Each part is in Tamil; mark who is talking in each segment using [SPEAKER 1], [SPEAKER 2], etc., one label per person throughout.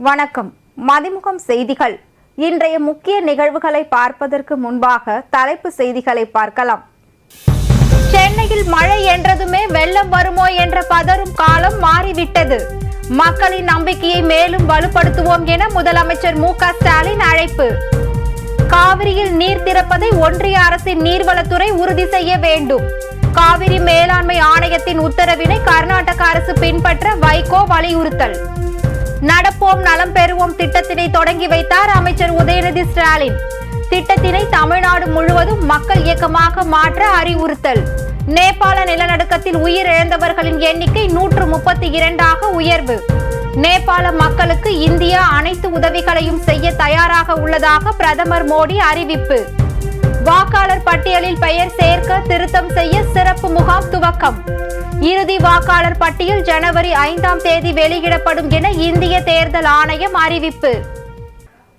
[SPEAKER 1] வணக்கம். மதிமுகம் செய்திகள். இன்றைய முக்கிய நிகழ்வுகளை பார்ப்பதற்கு முன்பாக தலைப்பு செய்திகளை பார்க்கலாம். சென்னையில் மழை என்றதுமே வெள்ளம் வருமோ என்ற பதறும் காலம் மாறிவிட்டது. மக்களின் நம்பிக்கையை மேலும் வலுப்படுத்துவோம் என முதலமைச்சர் மு.க. ஸ்டாலின் அழைப்பு. காவிரியில் நீர் திறப்பதை ஒன்றிய அரசின் நீர்வளத்துறை உறுதி செய்ய வேண்டும். காவிரி மேலாண்மை ஆணையத்தின் உத்தரவினை கர்நாடக அரசு பின்பற்ற வைகோ வலியுறுத்தல். நடப்போம் நலம் பெறுவோம் திட்டத்தினை தொடங்கி வைத்தார் அமைச்சர் உதயநிதி ஸ்டாலின். திட்டத்தினை தமிழ்நாடு முழுவதும் மக்கள் இயக்கமாக மாற்ற அறிவுறுத்தல். நேபாள நிலநடுக்கத்தில் உயிரிழந்தவர்களின் எண்ணிக்கை 132 உயர்வு. நேபாள மக்களுக்கு இந்தியா அனைத்து உதவிகளையும் செய்ய தயாராக உள்ளதாக பிரதமர் மோடி அறிவிப்பு. வாக்காளர் பட்டியலில் பெயர் சேர்க்க திருத்தம் செய்ய சிறப்பு முகாம் துவக்கம். இறுதி வாக்காளர் பட்டியல் ஜனவரி 5ஆம் தேதி வெளியிடப்படும் என இந்திய தேர்தல் ஆணையம் அறிவிப்பு.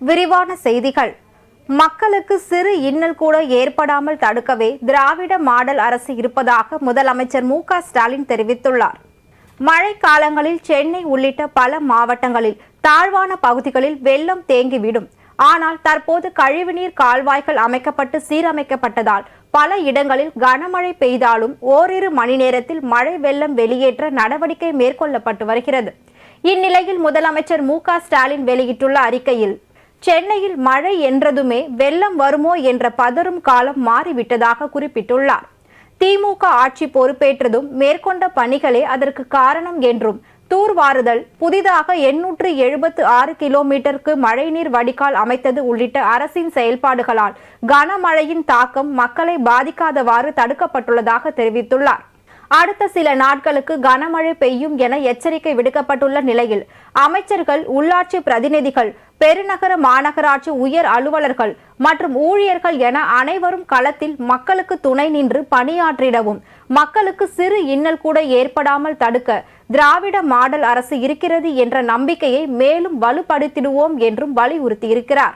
[SPEAKER 1] விரிவான செய்திகள். மக்களுக்கு சிறு இன்னல் கூட ஏற்படாமல் தடுக்கவே திராவிட மாடல் அரசு இருப்பதாக முதலமைச்சர் மு.க. ஸ்டாலின் தெரிவித்துள்ளார். மழை காலங்களில் சென்னை உள்ளிட்ட பல மாவட்டங்களில் தாழ்வான பகுதிகளில் வெள்ளம் தேங்கிவிடும். ஆனால் தற்போது கழிவுநீர் கால்வாய்கள் அமைக்கப்பட்டு சீரமைக்கப்பட்டதால் பல இடங்களில் கனமழை பெய்தாலும் ஓரிரு மணி நேரத்தில் மழை வெள்ளம் வெளியேற்ற நடவடிக்கை மேற்கொள்ளப்பட்டு வருகிறது. இந்நிலையில் முதலமைச்சர் மு.க. ஸ்டாலின் வெளியிட்டுள்ள அறிக்கையில், சென்னையில் மழை என்றதுமே வெள்ளம் வருமோ என்ற பதறும் காலம் மாறிவிட்டதாக குறிப்பிட்டுள்ளார். திமுக ஆட்சி பொறுப்பேற்றதும் மேற்கொண்ட பணிகளே அதற்கு காரணம் என்றும், தூர்வாறுதல், புதிதாக 876 கிலோமீட்டருக்கு மழைநீர் வடிகால் அமைத்தது உள்ளிட்ட அரசின் செயல்பாடுகளால் கனமழையின் தாக்கம் மக்களை பாதிக்காதவாறு தடுக்கப்பட்டுள்ளதாக தெரிவித்துள்ளார். அடுத்த சில நாட்களுக்கு கனமழை பெய்யும் என எச்சரிக்கை விடுக்கப்பட்டுள்ள நிலையில் அமைச்சர்கள், உள்ளாட்சி பிரதிநிதிகள், பெருநகர மாநகராட்சி உயர் அலுவலர்கள் மற்றும் ஊழியர்கள் என அனைவரும் களத்தில் மக்களுக்கு துணை நின்று பணியாற்றிடவும், மக்களுக்கு சிறு இன்னல் கூட ஏற்படாமல் தடுக்க திராவிட மாடல் அரசு இருக்கிறது என்ற நம்பிக்கையை மேலும் வலுப்படுத்திடுவோம் என்றும் வலியுறுத்தியிருக்கிறார்.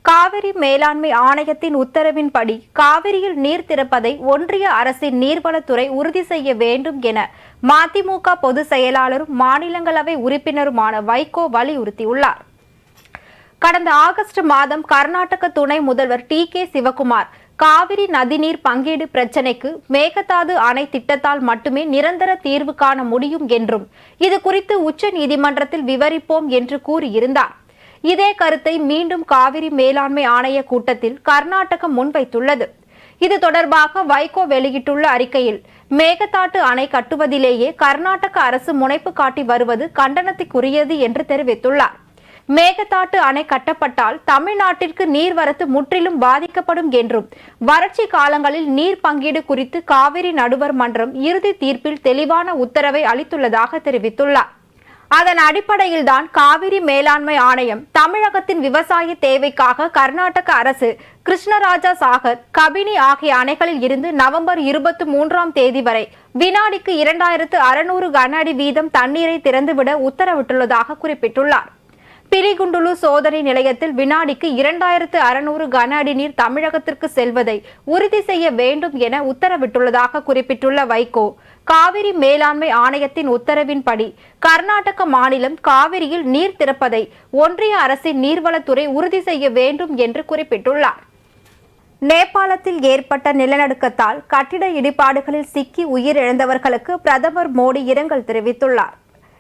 [SPEAKER 1] காவிரி மேலாண்மை ஆணையத்தின் உத்தரவின்படி காவிரியில் நீர் திறப்பதை ஒன்றிய அரசின் நீர்வளத்துறை உறுதி செய்ய வேண்டும் என மதிமுக பொதுச் செயலாளரும் மாநிலங்களவை உறுப்பினருமான வைகோ வலியுறுத்தியுள்ளார். கடந்த ஆகஸ்ட் மாதம் கர்நாடக துணை முதல்வர் டி.கே. சிவகுமார் காவிரி நதிநீர் பங்கீடு பிரச்சினைக்கு மேகதாது அணை திட்டத்தால் மட்டுமே நிரந்தர தீர்வு காண முடியும் என்றும், இது குறித்து உச்ச நீதிமன்றத்தில் விவரிப்போம் என்று கூறியிருந்தார். இதே கருத்தை மீண்டும் காவிரி மேலாண்மை ஆணைய கூட்டத்தில் கர்நாடகம் முன்வைத்துள்ளது. இது தொடர்பாக வைகோ வெளியிட்டுள்ள அறிக்கையில், மேகதாட்டு அணை கட்டுவதிலேயே கர்நாடக அரசு முனைப்பு காட்டி வருவது கண்டனத்துக்குரியது என்று தெரிவித்துள்ளார். மேகதாட்டு அணை கட்டப்பட்டால் தமிழ்நாட்டிற்கு நீர்வரத்து முற்றிலும் பாதிக்கப்படும் என்றும், வறட்சி காலங்களில் நீர் பங்கீடு குறித்து காவிரி நடுவர் மன்றம் இறுதி தீர்ப்பில் தெளிவான உத்தரவை அளித்துள்ளதாக தெரிவித்துள்ளார். அதன் அடிப்படையில்தான் காவிரி மேலாண்மை ஆணையம் தமிழகத்தின் விவசாய தேவைக்காக கர்நாடக அரசு கிருஷ்ணராஜா சாகர், கபினி ஆகிய அணைகளில் இருந்து நவம்பர் 23ஆம் தேதி வரை வினாடிக்கு 2600 கன அடி வீதம் தண்ணீரை திறந்துவிட உத்தரவிட்டுள்ளதாக குறிப்பிட்டுள்ளார். பிலிகுண்டுலு சோதனை நிலையத்தில் வினாடிக்கு 2600 கன அடி நீர் தமிழகத்திற்கு செல்வதை உறுதி செய்ய வேண்டும் என உத்தரவிட்டுள்ளதாக குறிப்பிட்டுள்ள வைகோ, காவிரி மேலாண்மை ஆணையத்தின் உத்தரவின்படி கர்நாடக மாநிலம் காவிரியில் நீர் திறப்பதை ஒன்றிய அரசின் நீர்வளத்துறை உறுதி செய்ய வேண்டும் என்று குறிப்பிட்டுள்ளார். நேபாளத்தில் ஏற்பட்ட நிலநடுக்கத்தால் கட்டிட இடிபாடுகளில் சிக்கி உயிரிழந்தவர்களுக்கு பிரதமர் மோடி இரங்கல் தெரிவித்துள்ளார்.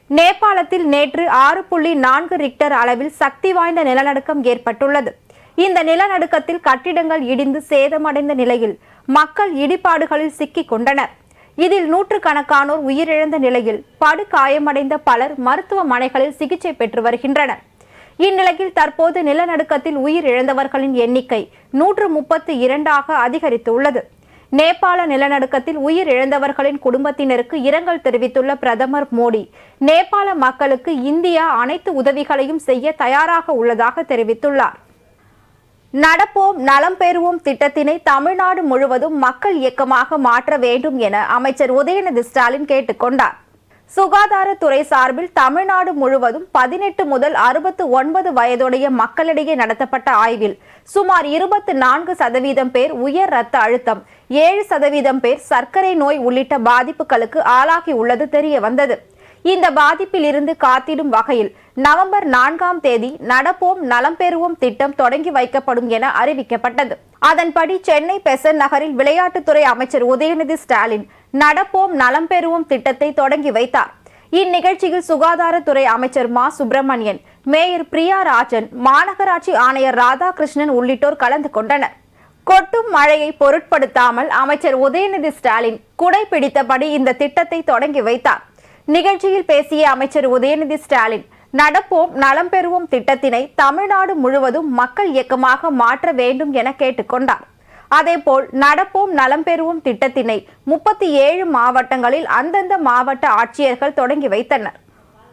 [SPEAKER 1] நேபாளத்தில் நேற்று 6.4 ரிக்டர் அளவில் சக்தி வாய்ந்த நிலநடுக்கம் ஏற்பட்டுள்ளது. இந்த நிலநடுக்கத்தில் கட்டிடங்கள் இடிந்து சேதமடைந்த நிலையில் மக்கள் இடிபாடுகளில் சிக்கிக் கொண்டனர். இதில் நூற்றுக்கணக்கானோர் உயிரிழந்த நிலையில் படுகாயமடைந்த பலர் மருத்துவமனைகளில் சிகிச்சை பெற்று வருகின்றனர். இந்நிலையில் தற்போது நிலநடுக்கத்தில் உயிரிழந்தவர்களின் எண்ணிக்கை 132 அதிகரித்துள்ளது. நேபாள நிலநடுக்கத்தில் உயிரிழந்தவர்களின் குடும்பத்தினருக்கு இரங்கல் தெரிவித்துள்ள பிரதமர் மோடி, நேபாள மக்களுக்கு இந்தியா அனைத்து உதவிகளையும் செய்ய தயாராக உள்ளதாக தெரிவித்துள்ளார். நடப்போம் நலம் பெறுவோம் திட்டத்தினை தமிழ்நாடு முழுவதும் மக்கள் இயக்கமாக மாற்ற வேண்டும் என அமைச்சர் உதயநிதி ஸ்டாலின் கேட்டுக்கொண்டார். சுகாதாரத்துறை சார்பில் தமிழ்நாடு முழுவதும் 18 முதல் 69 வயதுடைய மக்களிடையே நடத்தப்பட்ட ஆய்வில் சுமார் 24% பேர் உயர் இரத்த அழுத்தம், 7% பேர் சர்க்கரை நோய் உள்ளிட்ட பாதிப்புகளுக்கு ஆளாகி உள்ளது தெரிய வந்தது. இந்த பாதிப்பில் இருந்து காத்திடும் வகையில் நவம்பர் 4ஆம் தேதி நடப்போம் நலம் பெறுவோம் திட்டம் தொடங்கி வைக்கப்படும் என அறிவிக்கப்பட்டது. அதன்படி சென்னை பெசன்ட் நகரில் விளையாட்டுத்துறை அமைச்சர் உதயநிதி ஸ்டாலின் நடப்போம் நலம் பெறுவோம் திட்டத்தை தொடங்கி வைத்தார். இந்நிகழ்ச்சியில் சுகாதாரத்துறை அமைச்சர் மா சுப்பிரமணியன், மேயர் பிரியா ராஜன், மாநகராட்சி ஆணையர் ராதாகிருஷ்ணன் உள்ளிட்டோர் கலந்து கொண்டனர். கொட்டும் மழையை பொருட்படுத்தாமல் அமைச்சர் உதயநிதி ஸ்டாலின் குடை பிடித்தபடி இந்த திட்டத்தை தொடங்கி வைத்தார். நிகழ்ச்சியில் பேசிய அமைச்சர் உதயநிதி ஸ்டாலின், நடப்போம் நலம் பெறுவோம் திட்டத்தினை தமிழ்நாடு முழுவதும் மக்கள் இயக்கமாக மாற்ற வேண்டும் என கேட்டுக்கொண்டார். அதேபோல் நடப்போம் நலம் பெறுவோம் திட்டத்தினை 37 மாவட்டங்களில் அந்தந்த மாவட்ட ஆட்சியர்கள் தொடங்கி வைத்தனர்.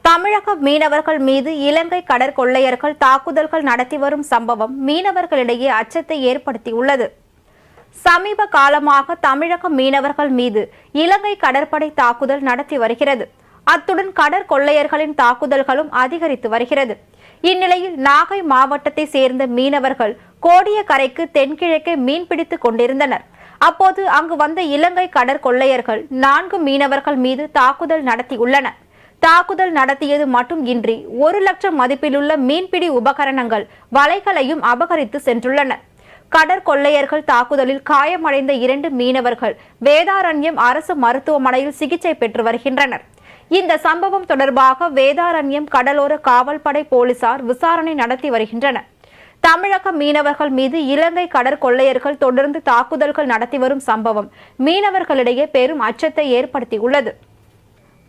[SPEAKER 1] தமிழக மீனவர்கள் மீது இலங்கை கடற்கொள்ளையர்கள் தாக்குதல்கள் நடத்தி வரும் சம்பவம் மீனவர்களிடையே அச்சத்தை ஏற்படுத்தியுள்ளது. சமீப காலமாக தமிழக மீனவர்கள் மீது இலங்கை கடற்படை தாக்குதல் நடத்தி வருகிறது. அத்துடன் கடற்கொள்ளையர்களின் தாக்குதல்களும் அதிகரித்து வருகிறது. இந்நிலையில் நாகை மாவட்டத்தை சேர்ந்த மீனவர்கள் கோடியக்கரைக்கு தென்கிழக்கே மீன்பிடித்துக் கொண்டிருந்தனர். அப்போது அங்கு வந்த இலங்கை கடற்கொள்ளையர்கள் 4 மீனவர்கள் மீது தாக்குதல் நடத்தியுள்ளனர். தாக்குதல் நடத்தியது மட்டும் இன்றி 1 லட்சம் மதிப்பிலுள்ள மீன்பிடி உபகரணங்கள், வலைகளையும் அபகரித்து சென்றுள்ளனர். கடற்கொள்ளையர்கள் தாக்குதலில் காயமடைந்த 2 மீனவர்கள் வேதாரண்யம் அரசு மருத்துவமனையில் சிகிச்சை பெற்று வருகின்றனர். இந்த சம்பவம் தொடர்பாக வேதாரண்யம் கடலோர காவல்படை போலீசார் விசாரணை நடத்தி வருகின்றனர். தமிழக மீனவர்கள் மீது இலங்கை கடற்கொள்ளையர்கள் தொடர்ந்து தாக்குதல்கள் நடத்தி வரும் சம்பவம் மீனவர்களிடையே பெரும் அச்சத்தை ஏற்படுத்தியுள்ளது.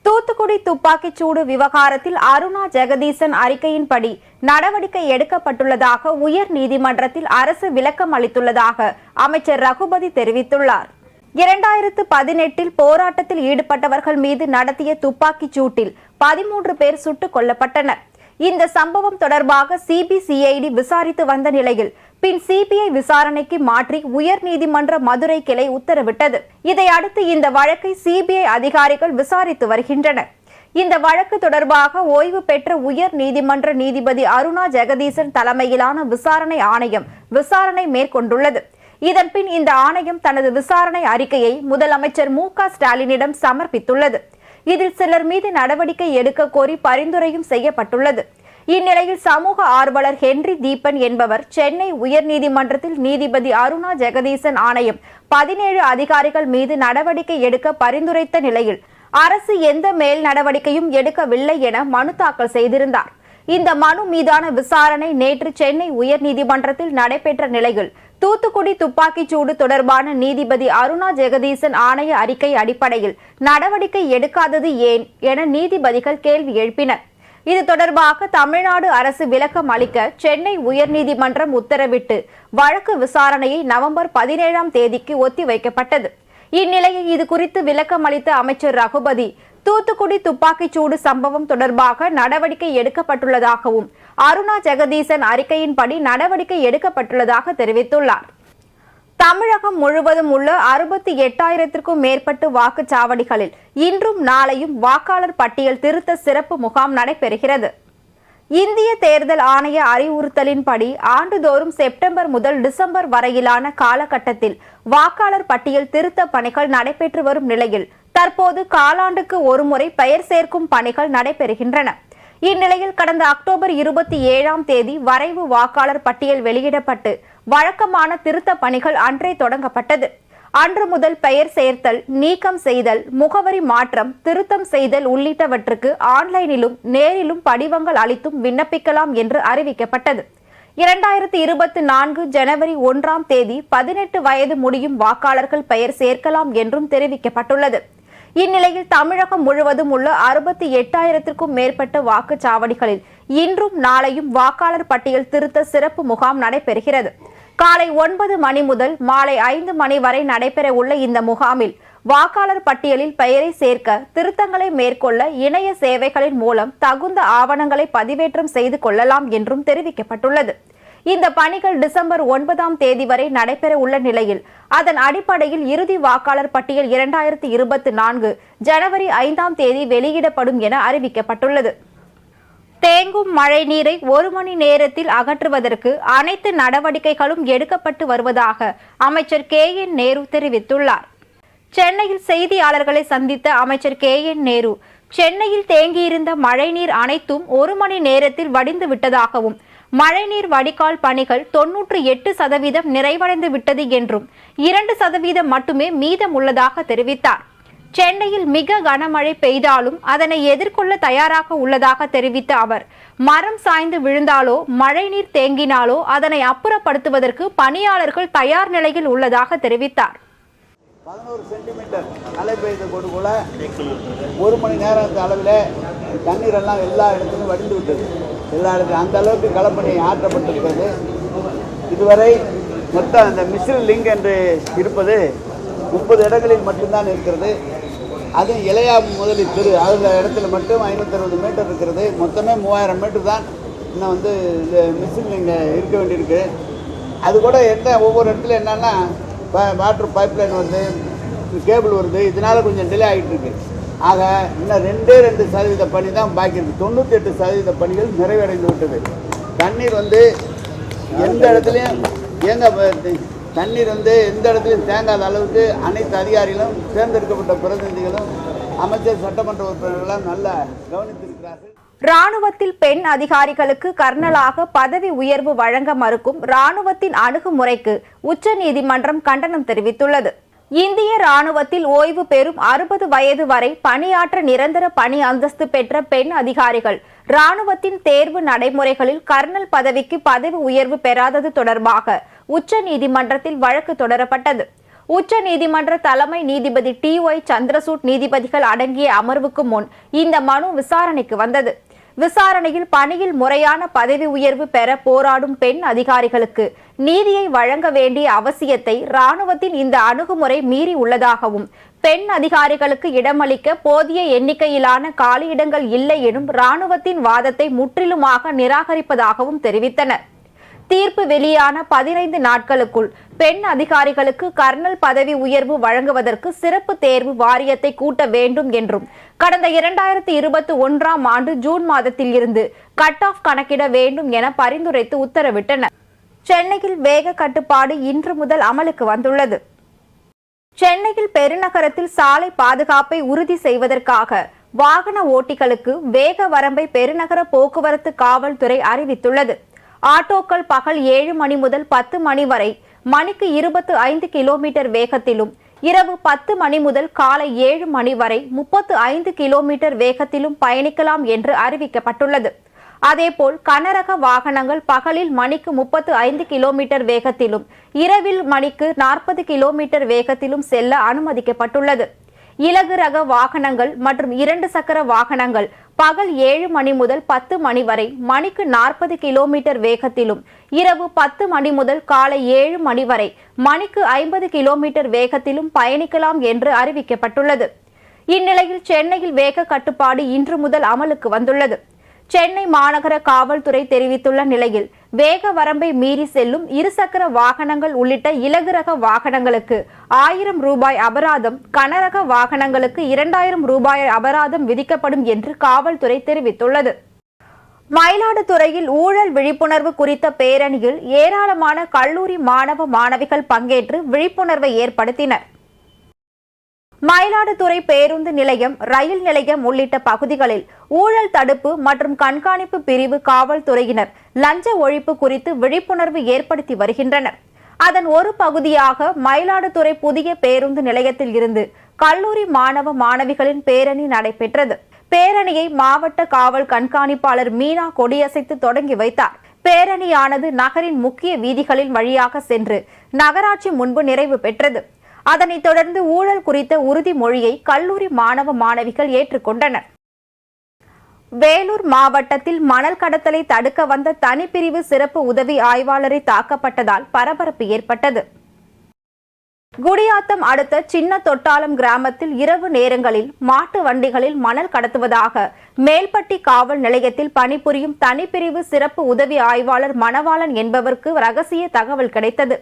[SPEAKER 1] தூத்துக்குடி துப்பாக்கிச் சூடு விவகாரத்தில் அருணா ஜெகதீசன் அறிக்கையின்படி நடவடிக்கை எடுக்கப்பட்டுள்ளதாக உயர் நீதிமன்றத்தில் அரசு விளக்கம் அளித்துள்ளதாக அமைச்சர் ரகுபதி தெரிவித்துள்ளார். 2018 போராட்டத்தில் ஈடுபட்டவர்கள் மீது நடத்திய துப்பாக்கிச் சூட்டில் 13 பேர் சுட்டுக் கொல்லப்பட்டனர். இந்த சம்பவம் தொடர்பாக சிபிசிஐடி விசாரித்து வந்த நிலையில் பின் சிபிஐ விசாரணைக்கு மாற்றி உயர்நீதிமன்ற மதுரை கிளை உத்தரவிட்டது. இதையடுத்து இந்த வழக்கை சிபிஐ அதிகாரிகள் விசாரித்து வருகின்றனர். இந்த வழக்கு தொடர்பாக ஓய்வு பெற்ற உயர் நீதிமன்ற நீதிபதி அருணா ஜெகதீசன் தலைமையிலான விசாரணை ஆணையம் விசாரணை மேற்கொண்டுள்ளது. இதன்பின் இந்த ஆணையம் தனது விசாரணை அறிக்கையை முதலமைச்சர் மு.க. ஸ்டாலினிடம் சமர்ப்பித்துள்ளது. இதில் சிலர் மீது நடவடிக்கை எடுக்க கோரி பரிந்துரையும் செய்யப்பட்டுள்ளது. இந்நிலையில் சமூக ஆர்வலர் ஹென்றி தீபன் என்பவர் சென்னை உயர்நீதிமன்றத்தில் நீதிபதி அருணா ஜெகதீசன் ஆணையம் 17 அதிகாரிகள் மீது நடவடிக்கை எடுக்க பரிந்துரைத்த நிலையில் அரசு எந்த மேல் நடவடிக்கையும் எடுக்கவில்லை என மனு தாக்கல் செய்திருந்தார். இந்த மனு மீதான விசாரணை நேற்று சென்னை உயர்நீதிமன்றத்தில் நடைபெற்ற நிலையில் தூத்துக்குடி துப்பாக்கிச் சூடு தொடர்பான நீதிபதி அருணா ஜெகதீசன் ஆணைய அறிக்கை அடிப்படையில் நடவடிக்கை எடுக்காதது ஏன் என நீதிபதிகள் கேள்வி எழுப்பினர். இது தொடர்பாக தமிழ்நாடு அரசு விளக்கம் அளிக்க சென்னை உயர்நீதிமன்றம் உத்தரவிட்டு வழக்கு விசாரணையை நவம்பர் 17ஆம் தேதிக்கு ஒத்திவைக்கப்பட்டது. இந்நிலையில் இது குறித்து விளக்கம் அளித்த அமைச்சர் ரகுபதி, தூத்துக்குடி துப்பாக்கிச் சூடு சம்பவம் தொடர்பாக நடவடிக்கை எடுக்கப்பட்டுள்ளதாகவும் அருணா ஜெகதீசன் அறிக்கையின்படி நடவடிக்கை எடுக்கப்பட்டுள்ளதாக தெரிவித்துள்ளார். தமிழகம் முழுவதும் உள்ள 68,000க்கும் மேற்பட்ட வாக்குச்சாவடிகளில் இன்றும் நாளையும் வாக்காளர் பட்டியல் திருத்த சிறப்பு முகாம் நடைபெறுகிறது. இந்திய தேர்தல் ஆணைய அறிவுறுத்தலின்படி ஆண்டுதோறும் செப்டம்பர் முதல் டிசம்பர் வரையிலான காலகட்டத்தில் வாக்காளர் பட்டியல் திருத்த பணிகள் நடைபெற்று வரும் நிலையில் தற்போது காலாண்டுக்கு ஒருமுறை பெயர் சேர்க்கும் பணிகள் நடைபெறுகின்றன. இந்நிலையில் கடந்த அக்டோபர் 27ஆம் தேதி வரைவு வாக்காளர் பட்டியல் வெளியிடப்பட்டு வழக்கமான திருத்த பணிகள் அன்றே தொடங்கப்பட்டது. அன்று முதல் பெயர் சேர்த்தல், நீக்கம் செய்தல், முகவரி மாற்றம், திருத்தம் செய்தல் உள்ளிட்டவற்றுக்கு ஆன்லைனிலும் நேரிலும் படிவங்கள் அளித்தும் விண்ணப்பிக்கலாம் என்று அறிவிக்கப்பட்டது. 2024 ஜனவரி 1ஆம் தேதி 18 வயது முடியும் வாக்காளர்கள் பெயர் சேர்க்கலாம் என்றும் தெரிவிக்கப்பட்டுள்ளது. இந்நிலையில் தமிழகம் முழுவதும் உள்ள 68,000க்கும் மேற்பட்ட வாக்குச்சாவடிகளில் இன்றும் நாளையும் வாக்காளர் பட்டியல் திருத்த சிறப்பு முகாம் நடைபெறுகிறது. காலை 9 மணி முதல் மாலை 5 மணி வரை நடைபெற உள்ள இந்த முகாமில் வாக்காளர் பட்டியலில் பெயரை சேர்க்க, திருத்தங்களை மேற்கொள்ள இணைய சேவைகளின் மூலம் தகுந்த ஆவணங்களை பதிவேற்றம் செய்து கொள்ளலாம் என்றும் தெரிவிக்கப்பட்டுள்ளது. இந்த பணிகள் டிசம்பர் 9ஆம் தேதி வரை நடைபெற உள்ள நிலையில் அதன் அடிப்படையில் இறுதி வாக்காளர் பட்டியல் 2024 ஜனவரி 5ஆம் தேதி வெளியிடப்படும் என அறிவிக்கப்பட்டுள்ளது. தேங்கும் மழை நீரை 1 மணி நேரத்தில் அகற்றுவதற்கு அனைத்து நடவடிக்கைகளும் எடுக்கப்பட்டு வருவதாக அமைச்சர் கே.என். நேரு தெரிவித்துள்ளார். சென்னையில் செய்தியாளர்களை சந்தித்த அமைச்சர் கே.என். நேரு, சென்னையில் தேங்கியிருந்த மழைநீர் அனைத்தும் 1 மணி நேரத்தில் வடிந்து விட்டதாகவும், மழைநீர் வடிகால் பணிகள் 98% நிறைவடைந்து விட்டது என்றும் 2% மட்டுமே மீதம் உள்ளதாக தெரிவித்தார். சென்னையில் மிக கனமழை பெய்தாலும் அதனை எதிர்கொள்ள தயாராக உள்ளதாக தெரிவித்த அவர், மரம் சாய்ந்து விழுந்தாலோ மழைநீர் தேங்கினாலோ அதனை அப்புறப்படுத்துவதற்கு பணியாளர்கள் தயார் நிலையில் உள்ளதாக தெரிவித்தார்.
[SPEAKER 2] 11 சென்டிமீட்டர் மழை பெய்த கூட 1 மணி நேரத்து அளவில் தண்ணீர் எல்லாம் எல்லா இடத்துலையும் வடிந்து விட்டது. எல்லா இடத்துலையும் அந்த அளவுக்கு களப்பணி ஆற்றப்பட்டிருக்கிறது. இதுவரை மொத்தம் அந்த மிஸ்ரிங் லிங்க் என்று இருப்பது 30 இடங்களில் மட்டும்தான் இருக்கிறது. அது இளையா முதலி தெரு அந்த இடத்துல மட்டும் 560 மீட்டர் இருக்கிறது. மொத்தமே 3000 மீட்டர் தான் இன்னும் வந்து இந்த மிஸ்ரிங் லிங்க் இருக்க வேண்டியிருக்கு. அது கூட என்ன ஒவ்வொரு இடத்துல என்னென்னா வாட்டர் பைப்லைன் வருது, கேபிள் வருது, இதனால் கொஞ்சம் டிலே ஆகிட்டு இருக்கு. ஆக இன்னும் 2% பணி தான் பாக்கி இருக்குது. 98% பணிகள் நிறைவடைந்து விட்டது. தண்ணீர் வந்து எந்த இடத்துலையும் எந்த இடத்துலையும் தேங்காத அளவுக்கு அனைத்து அதிகாரிகளும் தேர்ந்தெடுக்கப்பட்ட பிரதிநிதிகளும் அமைச்சர் சட்டமன்ற உறுப்பினர்களும் நல்லா கவனித்திருக்கிறார்கள்.
[SPEAKER 1] ராணுவத்தில் பெண் அதிகாரிகளுக்கு கர்னலாக பதவி உயர்வு வழங்க மறுக்கும் ராணுவத்தின் அணுகுமுறைக்கு உச்சநீதிமன்றம் கண்டனம் தெரிவித்துள்ளது. இந்திய ராணுவத்தில் ஓய்வு பெறும் 60 வயது வரை பணியாற்ற நிரந்தர பணி அந்தஸ்து பெற்ற பெண் அதிகாரிகள் ராணுவத்தின் தேர்வு நடைமுறைகளில் கர்னல் பதவிக்கு பதவி உயர்வு பெறாதது தொடர்பாக உச்சநீதிமன்றத்தில் வழக்கு தொடரப்பட்டது. உச்சநீதிமன்ற தலைமை நீதிபதி TY சந்திரசூட் நீதிபதிகள் அடங்கிய அமர்வுக்கு முன் இந்த மனு விசாரணைக்கு வந்தது. விசாரணையில் பணியில் முறையான பதவி உயர்வு பெற போராடும் பெண் அதிகாரிகளுக்கு நீதியை வழங்க வேண்டிய அவசியத்தை ராணுவத்தின் இந்த அணுகுமுறை மீறி உள்ளதாகவும், பெண் அதிகாரிகளுக்கு இடமளிக்க போதிய எண்ணிக்கையிலான காலியிடங்கள் இல்லை எனும் ராணுவத்தின் வாதத்தை முற்றிலுமாக நிராகரிப்பதாகவும் தெரிவித்தனர். தீர்ப்பு வெளியான 15 நாட்களுக்குள் பெண் அதிகாரிகளுக்கு கர்னல் பதவி உயர்வு வழங்குவதற்கு சிறப்பு தேர்வு வாரியத்தை கூட்ட வேண்டும் என்றும், கடந்த 2021ஆம் ஆண்டு ஜூன் மாதத்தில் இருந்து கட் ஆஃப் கணக்கிட வேண்டும் என பரிந்துரைத்து உத்தரவிட்டனர். சென்னையில் வேக கட்டுப்பாடு இன்று முதல் அமலுக்கு வந்துள்ளது. சென்னையில் பெருநகரத்தில் சாலை பாதுகாப்பை உறுதி செய்வதற்காக வாகன ஓட்டிகளுக்கு வேக வரம்பை பெருநகர போக்குவரத்து காவல்துறை அறிவித்துள்ளது. ஆட்டோக்கள் பகல் 7 மணி முதல் 10 மணி வரை மணிக்கு 25 கிலோமீட்டர் வேகத்திலும், இரவு 10 மணி முதல் காலை 7 மணி வரை 35 கிலோமீட்டர் வேகத்திலும் பயணிக்கலாம் என்று அறிவிக்கப்பட்டுள்ளது. அதேபோல் கனரக வாகனங்கள் பகலில் மணிக்கு 35 கிலோமீட்டர் வேகத்திலும், இரவில் மணிக்கு 40 கிலோமீட்டர் வேகத்திலும் செல்ல அனுமதிக்கப்பட்டுள்ளது. இலகு ரக வாகனங்கள் மற்றும் 2 சக்கர வாகனங்கள் பகல் 7 மணி முதல் 10 மணி வரை மணிக்கு 40 கிலோமீட்டர் வேகத்திலும், இரவு 10 மணி முதல் காலை 7 மணி வரை மணிக்கு 50 கிலோமீட்டர் வேகத்திலும் பயணிக்கலாம் என்று அறிவிக்கப்பட்டுள்ளது. இந்நிலையில் சென்னையில் வேக கட்டுப்பாடு இன்று முதல் அமலுக்கு வந்துள்ளது. சென்னை மாநகர காவல்துறை தெரிவித்துள்ள நிலையில், வேக வரம்பை மீறி செல்லும் 2 சக்கர வாகனங்கள் உள்ளிட்ட இலகு ரக வாகனங்களுக்கு 1000 ரூபாய் அபராதம், கனரக வாகனங்களுக்கு 2000 ரூபாய் அபராதம் விதிக்கப்படும் என்று காவல்துறை தெரிவித்துள்ளது. மயிலாடுதுறையில் ஊழல் விழிப்புணர்வு குறித்த பேரணியில் ஏராளமான கல்லூரி மாணவ மாணவிகள் பங்கேற்று விழிப்புணர்வை ஏற்படுத்தினர். மயிலாடுதுறை பேருந்து நிலையம், ரயில் நிலையம் உள்ளிட்ட பகுதிகளில் ஊழல் தடுப்பு மற்றும் கண்காணிப்பு பிரிவு காவல்துறையினர் லஞ்ச ஒழிப்பு குறித்து விழிப்புணர்வு ஏற்படுத்தி வருகின்றனர். அதன் ஒரு பகுதியாக மயிலாடுதுறை புதிய பேருந்து நிலையத்தில் இருந்து கல்லூரி மாணவ மாணவிகளின் பேரணி நடைபெற்றது. பேரணியை மாவட்ட காவல் கண்காணிப்பாளர் மீனா கொடியசைத்து தொடங்கி வைத்தார். பேரணியானது நகரின் முக்கிய வீதிகளின் வழியாக சென்று நகராட்சி முன்பு நிறைவு பெற்றது. அதனைத் தொடர்ந்து ஊழல் குறித்த உறுதிமொழியை கல்லூரி மாணவ மாணவிகள் ஏற்றுக்கொண்டனர். வேலூர் மாவட்டத்தில் மணல் கடத்தலை தடுக்க வந்த தனிப்பிரிவு சிறப்பு உதவி ஆய்வாளரை தாக்கப்பட்டதால் பரபரப்பு ஏற்பட்டது. குடியாத்தம் அடுத்த சின்ன தொட்டாலம் கிராமத்தில் இரவு நேரங்களில் மாட்டு வண்டிகளில் மணல் கடத்துவதாக மேல்பட்டி காவல் நிலையத்தில் பணிபுரியும் தனிப்பிரிவு சிறப்பு உதவி ஆய்வாளர் மணவாளன் என்பவருக்கு ரகசிய தகவல் கிடைத்தது.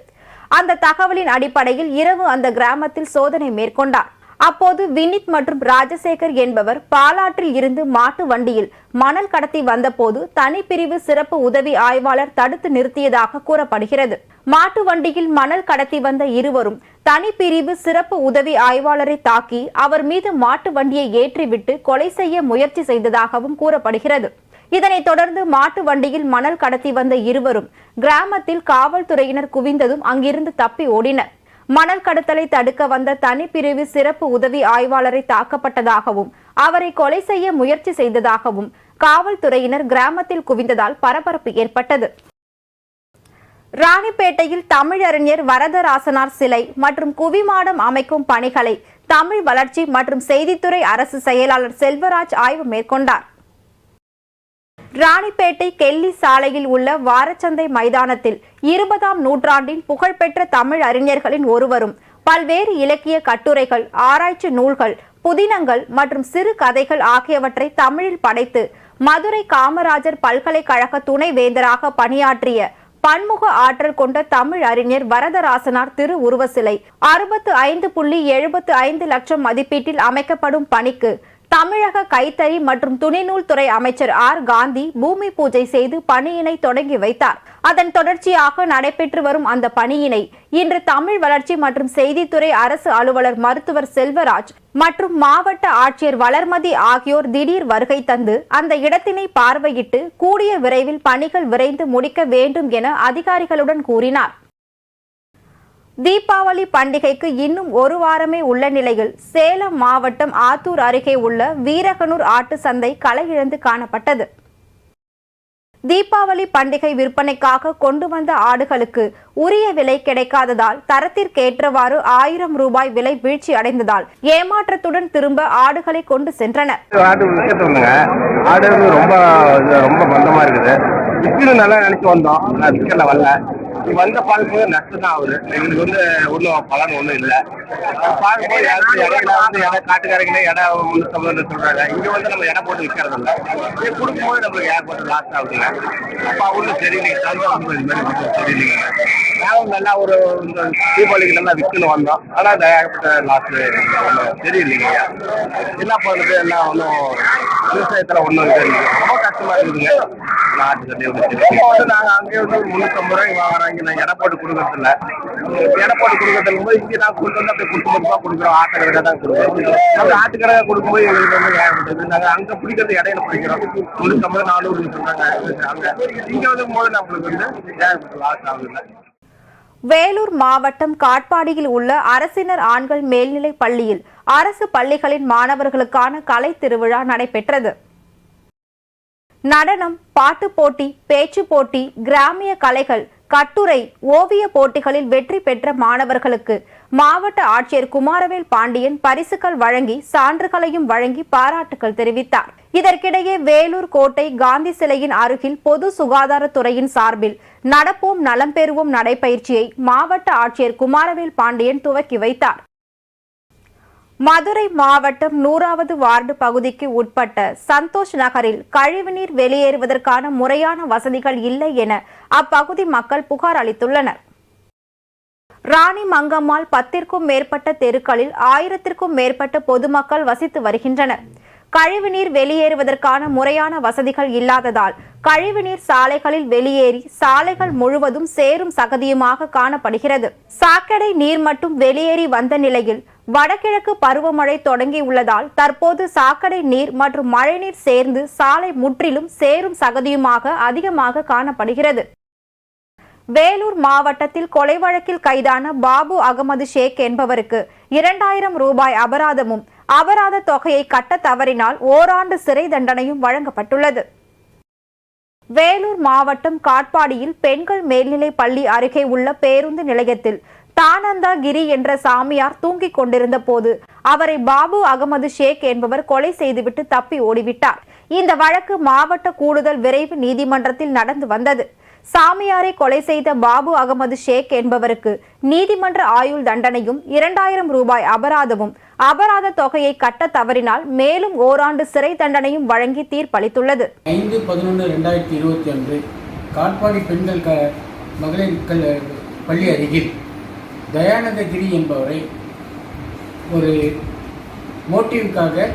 [SPEAKER 1] அந்த தகவலின் அடிப்படையில் இரவு அந்த கிராமத்தில் சோதனை மேற்கொண்டார். அப்போது வினித் மற்றும் ராஜசேகர் என்பவர் பாலாற்றில் இருந்து மாட்டு வண்டியில் மணல் கடத்தி வந்தபோது தனிப்பிரிவு சிறப்பு உதவி ஆய்வாளர் தடுத்து நிறுத்தியதாக கூறப்படுகிறது. மாட்டு வண்டியில் மணல் கடத்தி வந்த இருவரும் தனிப்பிரிவு சிறப்பு உதவி ஆய்வாளரை தாக்கி அவர் மீது மாட்டு வண்டியை ஏற்றிவிட்டு கொலை செய்ய முயற்சி செய்ததாகவும் கூறப்படுகிறது. இதனைத் தொடர்ந்து மாட்டு வண்டியில் மணல் கடத்தி வந்த இருவரும் கிராமத்தில் காவல்துறையினர் குவிந்ததும் அங்கிருந்து தப்பி ஓடினர். மணல் கடத்தலை தடுக்க வந்த தனிப்பிரிவு சிறப்பு உதவி ஆய்வாளரை தாக்கப்பட்டதாகவும் அவரை கொலை செய்ய முயற்சி செய்ததாகவும் காவல்துறையினர் கிராமத்தில் குவிந்ததால் பரபரப்பு ஏற்பட்டது. ராணிப்பேட்டையில் தமிழறிஞர் வரதராசனார் சிலை மற்றும் குவிமாடம் அமைக்கும் பணிகளை தமிழ் வளர்ச்சி மற்றும் செய்தித்துறை அரசு செயலாளர் செல்வராஜ் ஆய்வு மேற்கொண்டார். ராணிப்பேட்டை கெல்லி சாலையில் உள்ள வாரச்சந்தை மைதானத்தில் 20ஆம் நூற்றாண்டின் புகழ்பெற்ற தமிழ் அறிஞர்களின் ஒருவரும் பல்வேறு இலக்கிய கட்டுரைகள், ஆராய்ச்சி நூல்கள், புதினங்கள் மற்றும் சிறு கதைகள் ஆகியவற்றை தமிழில் படைத்து மதுரை காமராஜர் பல்கலைக்கழக துணை வேந்தராக பணியாற்றிய பன்முக ஆற்றல் கொண்ட தமிழ் அறிஞர் வரதராசனார் திரு உருவ சிலை 65.75 லட்சம் மதிப்பீட்டில் அமைக்கப்படும் பணிக்கு தமிழக கைத்தறி மற்றும் துணிநூல் துறை அமைச்சர் ஆர் காந்தி பூமி பூஜை செய்து பணியினை தொடங்கி வைத்தார். அதன் தொடர்ச்சியாக நடைபெற்று வரும் அந்த பணியினை இன்று தமிழ் வளர்ச்சி மற்றும் செய்தித்துறை அரசு அலுவலர் மருத்துவர் செல்வராஜ் மற்றும் மாவட்ட ஆட்சியர் வளர்மதி ஆகியோர் திடீர் வருகை தந்து அந்த இடத்தினை பார்வையிட்டு கூடிய விரைவில் பணிகள் விரைந்து முடிக்க வேண்டும் என அதிகாரிகளுடன் கூறினார். தீபாவளி பண்டிகைக்கு இன்னும் ஒரு வாரமே உள்ள நிலையில் சேலம் மாவட்டம் ஆத்தூர் அருகே உள்ள வீரகனூர் ஆட்டு சந்தை களையிழந்து காணப்பட்டது. தீபாவளி பண்டிகை விற்பனைக்காக கொண்டு வந்த ஆடுகளுக்கு உரிய விலை கிடைக்காததால் தரத்திற்கேற்றவாறு 1000 ரூபாய் விலை வீழ்ச்சி அடைந்ததால் ஏமாற்றத்துடன் திரும்ப ஆடுகளை கொண்டு சென்றனர்.
[SPEAKER 3] வந்த பார்க்கும்போது நஷ்டம் தான் ஆகுது. எங்களுக்கு ஒன்றும் பலன் ஒன்றும் இல்லை. பார்க்கும்போது இடம் காட்டுக்காரங்களே இடம் 350 சொல்றாங்க. இங்கே நம்ம இடம் போட்டு விற்கிறது இல்லை. இது கொடுக்கும்போது நம்மளுக்கு ஏற்பட்ட லாஸ் ஆகுதுங்க. அப்போ ஒன்றும் சரியில்லைங்க. இது மாதிரி சரியில்லைங்க. நாங்களும் நல்லா இந்த தீபாவளிக்கு நல்லா விற்கணும் வந்தோம். ஆனால் இந்த ஏற்பட்ட லாஸ் ஒன்றும் சரியில்லைங்க. என்ன பண்ணுறது எல்லாம் ஒன்றும் விவசாயத்தில் ஒன்றும் ரொம்ப கஷ்டமா இருக்குதுங்க. நாட்டு சந்தை நாங்கள் அங்கேயே 350 ரூபாய்க்கு வாங்குறோம். நான் எடை போட்டு கொடுக்கறதில்ல. எடை போட்டு கொடுக்கறதுல போது இங்கே நான் கொண்டு வந்து அப்படியே கொடுத்து கொடுக்குறோம். ஆட்டுக்கடை தான் கொடுக்குறோம். அந்த ஆட்டுக்கடை கொடுக்கும்போது எங்களுக்கு வந்து ஏற்படுது. நாங்கள் அங்கே பிடிக்கிறது இடையில பிடிக்கிறோம். 350 400 சொல்றாங்க. அங்கே இங்கே வந்து போது நம்மளுக்கு வந்து ஏற்பட்ட லாஸ் ஆகுது.
[SPEAKER 1] வேலூர் மாவட்டம் காட்பாடியில் உள்ள அரசினர் ஆண்கள் மேல்நிலைப் பள்ளியில் அரசு பள்ளிகளின் மாணவர்களுக்கான கலை திருவிழா நடைபெற்றது. நடனம், பாட்டு போட்டி, பேச்சு போட்டி, கிராமிய கலைகள், கட்டுரை, ஓவிய போட்டிகளில் வெற்றி பெற்ற மாணவர்களுக்கு மாவட்ட ஆட்சியர் குமாரவேல் பாண்டியன் பரிசுகள் வழங்கி சான்றுகளையும் வழங்கி பாராட்டுகள் தெரிவித்தார். இதற்கிடையே வேலூர் கோட்டை காந்தி சிலையின் அருகில் பொது சுகாதாரத்துறையின் சார்பில் நடப்போம் நலம் பெறுவோம் நடைபயிற்சியை மாவட்ட ஆட்சியர் குமாரவேல் பாண்டியன் துவக்கி வைத்தார். மதுரை மாவட்டம் 100வது வார்டு பகுதிக்கு உட்பட்ட சந்தோஷ் நகரில் கழிவுநீர் வெளியேறுவதற்கான முறையான வசதிகள் இல்லை என அப்பகுதி மக்கள் புகார் அளித்துள்ளனர். ராணி மங்கம்மாள் 10ற்கும் மேற்பட்ட தெருக்களில் 1000ற்கும் மேற்பட்ட பொதுமக்கள் வசித்து வருகின்றனர். கழிவுநீர் வெளியேறுவதற்கான முறையான வசதிகள் இல்லாததால் கழிவுநீர் சாலைகளில் வெளியேறி சாலைகள் முழுவதும் சேரும் சகதியுமாக காணப்படுகிறது. சாக்கடை நீர் மட்டும் வெளியேறி வந்த நிலையில் வடகிழக்கு பருவமழை தொடங்கியுள்ளதால் தற்போது சாக்கடை நீர் மற்றும் மழைநீர் சேர்ந்து சாலை முற்றிலும் சேரும் சகதியுமாக அதிகமாக காணப்படுகிறது. வேலூர் மாவட்டத்தில் கொலை வழக்கில் கைதான பாபு அகமது ஷேக் என்பவருக்கு 2000 ரூபாய் அபராதமும் அபராத தொகையை கட்ட தவறினால் ஓராண்டு சிறை தண்டனையும் வழங்கப்பட்டுள்ளது. வேலூர் மாவட்டம் காட்பாடியில் பெண்கள் மேல்நிலை பள்ளி அருகே உள்ள பேருந்து நிலையத்தில் தானந்தா கிரி என்ற சாமியார் தூங்கிக் கொண்டிருந்த போது அவரை பாபு அகமது ஷேக் என்பவர் கொலை செய்துவிட்டு தப்பி ஓடிவிட்டார். இந்த வழக்கு மாவட்ட கூடுதல் விரைவு நீதிமன்றத்தில் நடந்து வந்தது. சாமியாரை கொலை செய்த பாபு அகமது ஷேக் என்பவருக்கு நீதிமன்ற ஆயுள் தண்டனையும் 2000 ரூபாய் அபராதமும் அபராத தொகையை கட்ட தவறினால் மேலும் ஓராண்டு சிறை தண்டனையும் வழங்கி தீர்ப்பளித்துள்ளது.
[SPEAKER 4] 5/11/2020 அன்று காட்பாடி பெண்கள் மகளிர் பள்ளி அருகில் தயானந்தகிரி என்பவரை ஒரு மோட்டிவுக்காக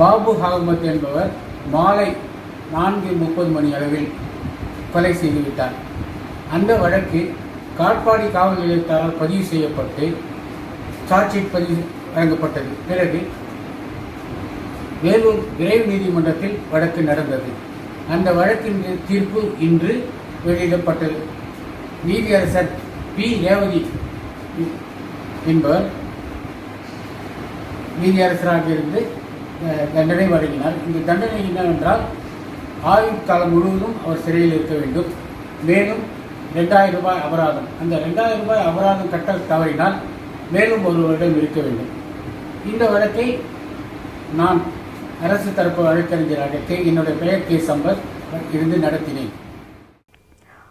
[SPEAKER 4] பாபு அகமது என்பவர் மாலை 4:30 மணி அளவில் கொலை செய்துவிட்டார். அந்த வழக்கு காட்பாடி காவல் நிலையத்தால் பதிவு செய்யப்பட்டு சார்ஜ் ஷீட் பதிவு வழங்கப்பட்டது. பிறகு வேலூர் விரைவு நீதிமன்றத்தில் வழக்கு நடந்தது. அந்த வழக்கின் தீர்ப்பு இன்று வெளியிடப்பட்டது. நீதியரசர் பி. ரேவதி என்பவர் நீதியரசராக இருந்து தண்டனை வழங்கினார். இந்த தண்டனை என்னவென்றால் ஆயுள் காலம் முழுவதும் அவர் சிறையில் இருக்க வேண்டும். மேலும் 2000 ரூபாய் அபராதம். அந்த 2000 ரூபாய் அபராதம் கட்ட தவறினால் மேலும் 1 வருடம் இருக்க வேண்டும். இந்த வழக்கை நான் அரசு தரப்பு வழக்கறிஞராக என்னுடைய பெயர் கே. சம்பத் இருந்து நடத்தினேன்.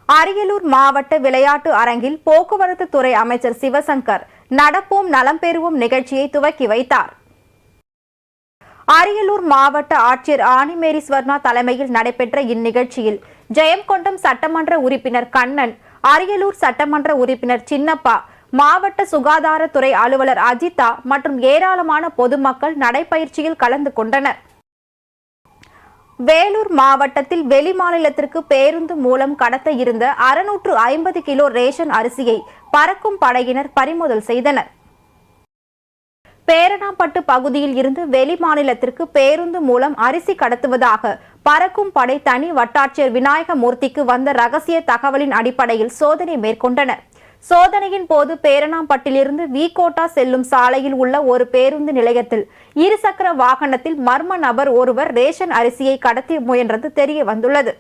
[SPEAKER 1] அரியலூர் மாவட்ட விளையாட்டு அரங்கில் போக்குவரத்து துறை அமைச்சர் சிவசங்கர் நடப்போம் நலம் பெறுவோம் நிகழ்ச்சியை துவக்கி வைத்தார். அரியலூர் மாவட்ட ஆட்சியர் ஆனிமேரி ஸ்வர்ணா தலைமையில் நடைபெற்ற இந்நிகழ்ச்சியில் ஜெயங்கொண்டம் சட்டமன்ற உறுப்பினர் கண்ணன், அரியலூர் சட்டமன்ற உறுப்பினர் சின்னப்பா, மாவட்ட சுகாதாரத்துறை அலுவலர் அஜிதா மற்றும் ஏராளமான பொதுமக்கள் நடைபயிற்சியில் கலந்து கொண்டனர். வேலூர் மாவட்டத்தில் வெளிமாநிலத்திற்கு பேருந்து மூலம் கடத்த இருந்த 650 கிலோ ரேஷன் அரிசியை பறக்கும் படையினர் பறிமுதல் செய்தனர். பேரணாம்பட்டு பகுதியில் இருந்து வெளிமாநிலத்திற்கு பேருந்து மூலம் அரிசி கடத்துவதாக பறக்கும் படை தனி வட்டாட்சியர் விநாயகமூர்த்திக்கு வந்த ரகசிய தகவலின் அடிப்படையில் சோதனை மேற்கொண்டனர். சோதனையின் போது பேரணாம்பட்டிலிருந்து விகோட்டா செல்லும் சாலையில் உள்ள ஒரு பேருந்து நிலையத்தில் இருசக்கர வாகனத்தில் மர்ம நபர் ஒருவர் ரேஷன் அரிசியை கடத்தி முயன்றது தெரிய வந்துள்ளது.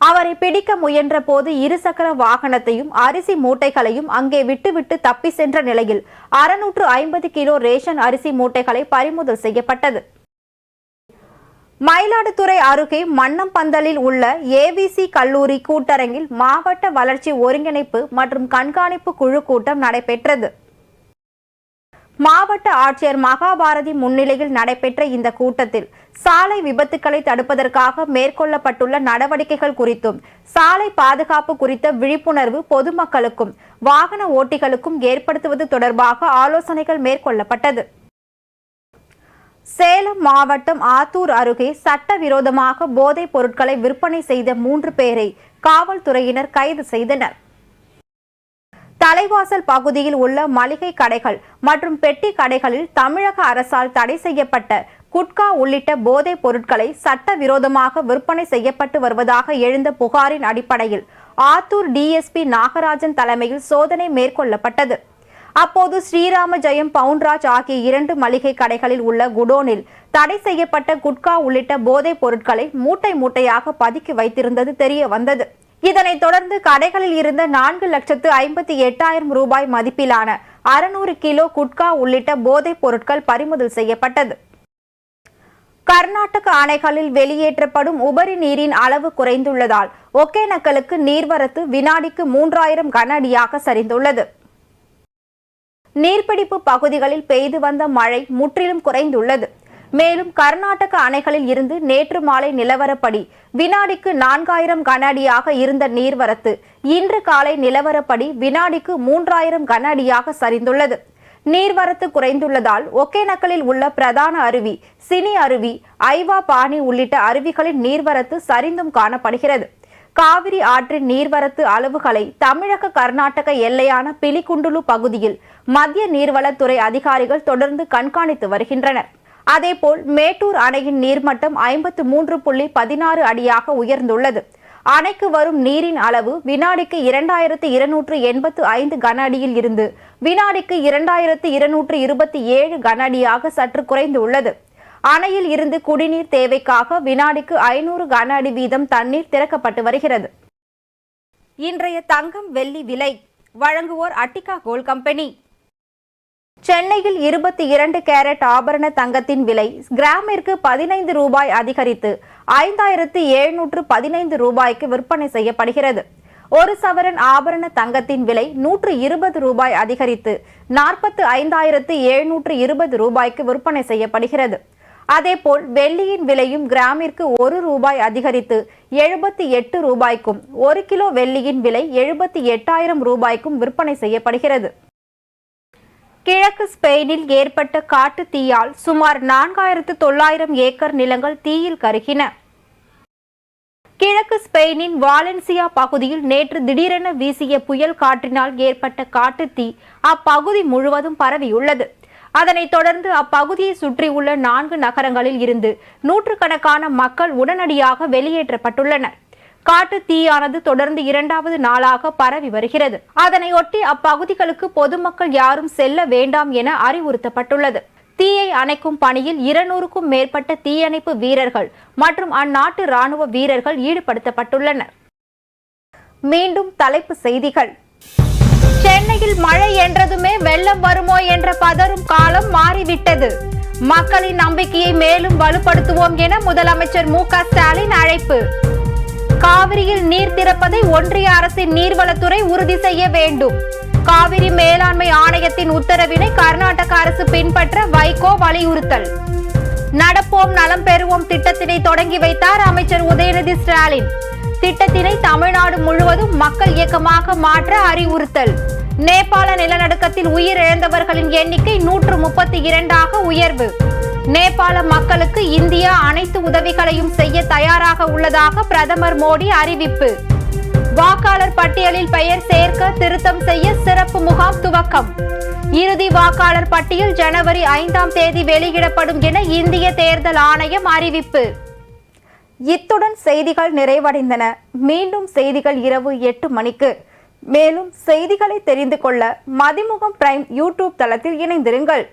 [SPEAKER 1] அவரை பிடிக்க முயன்ற போது இருசக்கர வாகனத்தையும் அரிசி மூட்டைகளையும் அங்கே விட்டுவிட்டு தப்பி சென்ற நிலையில் 650 கிலோ ரேஷன் அரிசி மூட்டைகளை பறிமுதல் செய்யப்பட்டது. மயிலாடுதுறை அருகே மன்னம்பந்தலில் உள்ள ஏவிசி கல்லூரி கூட்டரங்கில் மாவட்ட வளர்ச்சி ஒருங்கிணைப்பு மற்றும் கண்காணிப்பு குழு கூட்டம் நடைபெற்றது. மாவட்ட ஆட்சியர் மகாபாரதி முன்னிலையில் நடைபெற்ற இந்த கூட்டத்தில் சாலை விபத்துக்களை தடுப்பதற்காக மேற்கொள்ளப்பட்டுள்ள நடவடிக்கைகள் குறித்தும் சாலை பாதுகாப்பு குறித்த விழிப்புணர்வு பொதுமக்களுக்கும் வாகன ஓட்டிகளுக்கும் ஏற்படுத்துவது தொடர்பாக ஆலோசனைகள் மேற்கொள்ளப்பட்டது. சேலம் மாவட்டம் ஆத்தூர் அருகே சட்டவிரோதமாக போதைப் பொருட்களை விற்பனை செய்த 3 பேரை காவல்துறையினர் கைது செய்தனர். தலைவாசல் பகுதியில் உள்ள மளிகை கடைகள் மற்றும் பெட்டி கடைகளில் தமிழக அரசால் தடை செய்யப்பட்ட குட்கா உள்ளிட்ட போதைப் பொருட்களை சட்டவிரோதமாக விற்பனை செய்யப்பட்டு வருவதாக எழுந்த புகாரின் அடிப்படையில் ஆத்தூர் டிஎஸ்பி நாகராஜன் தலைமையில் சோதனை மேற்கொள்ளப்பட்டது. அப்போது ஸ்ரீராம ஜெயம், பவுன்ராஜ் ஆகிய 2 மளிகை கடைகளில் உள்ள குடோனில் தடை செய்யப்பட்ட குட்கா உள்ளிட்ட போதைப் பொருட்களை மூட்டை மூட்டையாக பதுக்கி வைத்திருந்தது தெரிய வந்தது. இதனைத் தொடர்ந்து கடைகளில் இருந்த 4,58,000 ரூபாய் மதிப்பிலான 600 கிலோ குட்கா உள்ளிட்ட போதைப் பொருட்கள் பறிமுதல் செய்யப்பட்டது. கர்நாடக அணைகளில் வெளியேற்றப்படும் உபரி நீரின் அளவு குறைந்துள்ளதால் ஒகேனக்கலுக்கு நீர்வரத்து வினாடிக்கு 3000 கன அடியாக சரிந்துள்ளது. நீர்பிடிப்பு பகுதிகளில் பெய்து வந்த மழை முற்றிலும் குறைந்துள்ளது. மேலும் கர்நாடக அணைகளில் இருந்து நேற்று மாலை நிலவரப்படி வினாடிக்கு 4000 கன அடியாக இருந்த நீர்வரத்து இன்று காலை நிலவரப்படி வினாடிக்கு 3000 கன அடியாக சரிந்துள்ளது. நீர்வரத்து குறைந்துள்ளதால் ஒகேனக்கலில் உள்ள பிரதான அருவி, சினி அருவி, ஐவா பாணி உள்ளிட்ட அருவிகளின் நீர்வரத்து சரிந்தும் காணப்படுகிறது. காவிரி ஆற்றின் நீர்வரத்து அளவுகளை தமிழக கர்நாடக எல்லையான பிலிகுண்டுலு பகுதியில் மத்திய நீர்வளத்துறை அதிகாரிகள் தொடர்ந்து கண்காணித்து வருகின்றனர். அதேபோல் மேட்டூர் அணையின் நீர்மட்டம் 53.16 அடியாக உயர்ந்துள்ளது. அணைக்கு வரும் நீரின் அளவு வினாடிக்கு 2285 கன அடியில் இருந்து வினாடிக்கு 2227 கன அடியாக சற்று குறைந்துள்ளது. அணையில் இருந்து குடிநீர் தேவைக்காக வினாடிக்கு 500 கன அடி வீதம் தண்ணீர் திறக்கப்பட்டு வருகிறது. இன்றைய தங்கம் வெள்ளி விலை வழங்குவோர் அட்டிகா கோல்ட் கம்பெனி. சென்னையில் 22 கேரட் ஆபரண தங்கத்தின் விலை கிராமிற்கு 15 ரூபாய் அதிகரித்து 5715 ரூபாய்க்கு விற்பனை செய்யப்படுகிறது. ஒரு சவரன் ஆபரண தங்கத்தின் விலை 120 ரூபாய் அதிகரித்து 45720 ரூபாய்க்கு விற்பனை செய்யப்படுகிறது. அதேபோல் வெள்ளியின் விலையும் கிராமிற்கு 1 ரூபாய் அதிகரித்து 78 ரூபாய்க்கும் 1 கிலோ வெள்ளியின் விலை 78,000 ரூபாய்க்கும் விற்பனை செய்யப்படுகிறது. கிழக்கு ஸ்பெயினில் ஏற்பட்ட காட்டு தீயால் சுமார் 4900 ஏக்கர் நிலங்கள் தீயில் கருகின. கிழக்கு ஸ்பெயினின் வாலன்சியா பகுதியில் நேற்று திடீரென வீசிய புயல் காற்றினால் ஏற்பட்ட காட்டுத்தீ அப்பகுதி முழுவதும் பரவியுள்ளது. அதனைத் தொடர்ந்து அப்பகுதியை சுற்றியுள்ள 4 நகரங்களில் இருந்து நூற்றுக்கணக்கான மக்கள் உடனடியாக வெளியேற்றப்பட்டுள்ளனர். காட்டு தீயானது தொடர்ந்து 2வது நாளாக பரவி வருகிறது. அதனையொட்டி அப்பகுதிகளுக்கு பொதுமக்கள் யாரும் செல்ல வேண்டாம் என அறிவுறுத்தப்பட்டுள்ளது. தீயை அணைக்கும் பணியில் 200க்கும் மேற்பட்ட தீயணைப்பு வீரர்கள் மற்றும் அந்நாட்டு ராணுவ வீரர்கள் ஈடுபடுத்தப்பட்டுள்ளனர். மீண்டும் தலைப்பு செய்திகள். சென்னையில் மழை என்றதுமே வெள்ளம் வருமோ என்ற பதறும் காலம் மாறிவிட்டது. மக்களின் நம்பிக்கையை மேலும் வலுப்படுத்துவோம் என முதலமைச்சர் மு.க. ஸ்டாலின் அழைப்பு. காவிரியில் நீர் திறப்பதை ஒன்றிய அரசின் நீர்வளத்துறை உறுதி செய்ய வேண்டும். காவிரி மேலாண்மை ஆணையத்தின் உத்தரவினை கர்நாடக அரசு பின்பற்ற வைகோ வலியுறுத்தல். நடப்போம் நலம் பெறுவோம் திட்டத்தினை தொடங்கி வைத்தார் அமைச்சர் உதயநிதி ஸ்டாலின். திட்டத்தினை தமிழ்நாடு முழுவதும் மக்கள் இயக்கமாக மாற்ற அறிவுறுத்தல். நேபாள நிலநடுக்கத்தில் உயிரிழந்தவர்களின் எண்ணிக்கை 132ஆக உயர்வு. நேபாள மக்களுக்கு இந்தியா அனைத்து உதவிகளையும் செய்ய தயாராக உள்ளதாக பிரதமர் மோடி அறிவிப்பு. வாக்காளர் பட்டியலில் பெயர் சேர்க்க திருத்தம் செய்ய சிறப்பு முகாம் துவக்கம். இறுதி வாக்காளர் பட்டியல் ஜனவரி 5ஆம் தேதி வெளியிடப்படும் என இந்திய தேர்தல் ஆணையம் அறிவிப்பு. இத்துடன் செய்திகள் நிறைவடைந்தன. மீண்டும் செய்திகள் இரவு 8 மணிக்கு. மேலும் செய்திகளை தெரிந்து கொள்ள மதிமுகம் பிரைம் யூடியூப் தளத்தில் இணைந்திருங்கள்.